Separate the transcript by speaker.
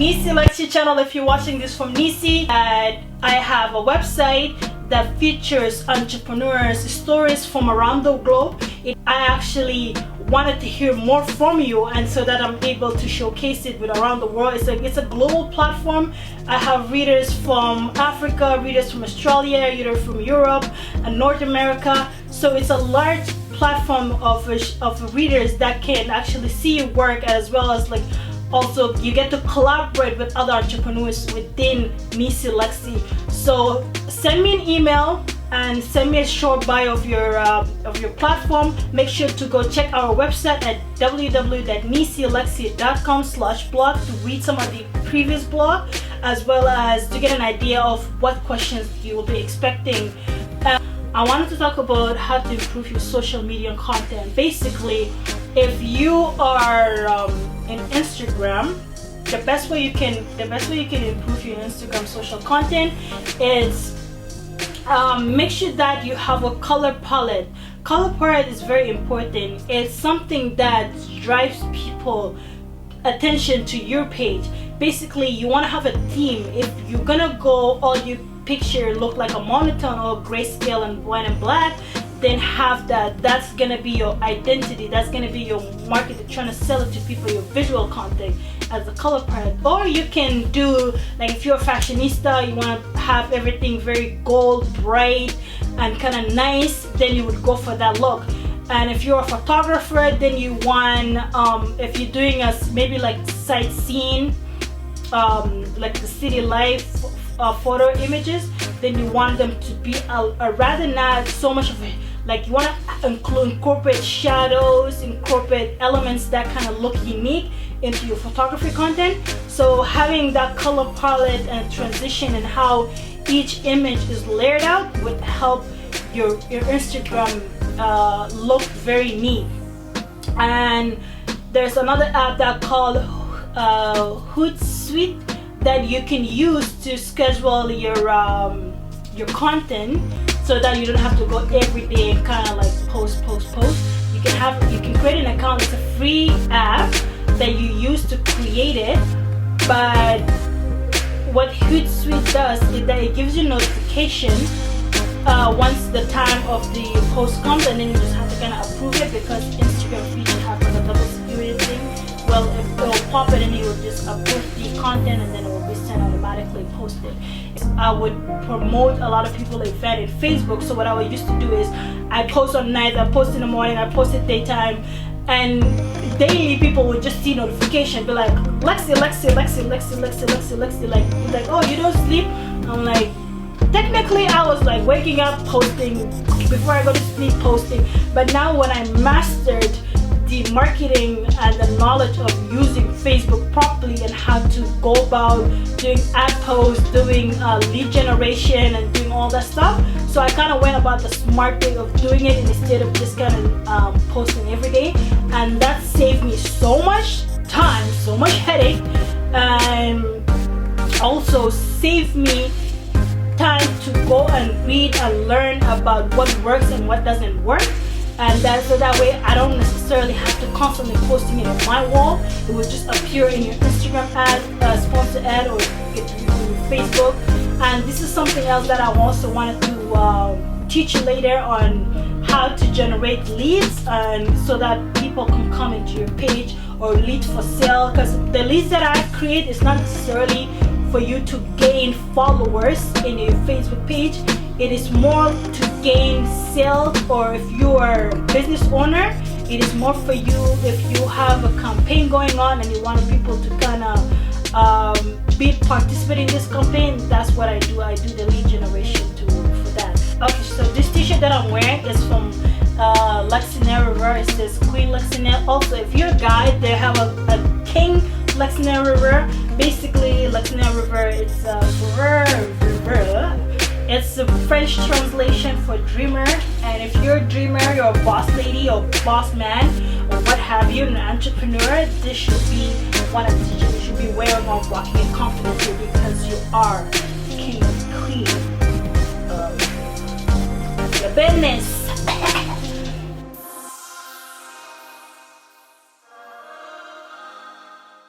Speaker 1: Neecee Lexy channel. If you're watching this from Neecee, I have a website that features entrepreneurs stories from around the globe. I actually wanted to hear more from you, and so that I'm able to showcase it with around the world. It's a global platform. I have readers from Africa, readers from Australia, readers from Europe and North America. So it's a large platform of readers that can actually see your work, as well as like also you get to collaborate with other entrepreneurs within Neecee Lexy. So send me an email and send me a short bio of your platform. Make sure to go check our website at www.neeceelexy.com/blog to read some of the previous blog, as well as to get an idea of what questions you will be expecting. I wanted to talk about how to improve your social media content. Basically, if you are in Instagram, the best way you can improve your Instagram social content is make sure that you have a color palette. Color palette is very important. It's something that drives people attention to your page. Basically, you want to have a theme. If you're gonna go all your picture look like a monotone or grayscale and white and black, then have that. That's gonna be your identity. That's gonna be your market. You're trying to sell it to people, your visual content as a color palette. Or you can do, like, if you're a fashionista, you want to have everything very gold, bright and kind of nice, then you would go for that look. And if you're a photographer, then you want, if you're doing maybe like sightseeing, like the city life photo images, then you want them to be rather not so much of it. Like, you want to incorporate shadows, incorporate elements that kind of look unique into your photography content. So having that color palette and transition and how each image is layered out would help your Instagram look very neat. And there's another app that called Hootsuite that you can use to schedule your content, so that you don't have to go every day and kind of like post. You can create an account. It's a free app that you use to create it. But what Hootsuite does is that it gives you notification once the time of the post comes, and then you just have to kind of approve it, because Instagram features have like a double security thing. Well, it will pop it and you will just approve the content, and then it will be sent automatically posted. I would promote a lot of people event in Facebook. So what I used to do is I post on night, I post in the morning, I post at daytime, and daily people would just see notification, be like, Lexy, like, oh, you don't sleep? I'm like, technically I was like waking up posting, before I go to sleep posting. But now when I mastered the marketing and the knowledge of using Facebook properly and how to go about doing ad posts, doing lead generation and doing all that stuff, so I kind of went about the smart way of doing it instead of just kind of posting every day. And that saved me so much time, so much headache, and also saved me time to go and read and learn about what works and what doesn't work. And so that way I don't necessarily have to constantly posting it on my wall. It will just appear in your Instagram ad, sponsor ad, or get to your Facebook. And this is something else that I also wanted to teach you later on, how to generate leads, and so that people can come into your page, or leads for sale. Because the leads that I create is not necessarily for you to gain followers in your Facebook page. It is more to gain sales, or if you are a business owner, it is more for you if you have a campaign going on and you want people to kind of participate in this campaign. That's what I do. I do the lead generation for that. Okay, so this t-shirt that I'm wearing is from Lexy River. It says Queen Lexy. Also, if you're a guy, they have a King Lexy River. Basically, Lexy River, it's it's a French translation for dreamer. And if you're a dreamer, you're a boss lady or boss man or what have you, an entrepreneur, this should be one of the t-shirts you should be wearing or rocking it confidently, because you are king and queen of your business.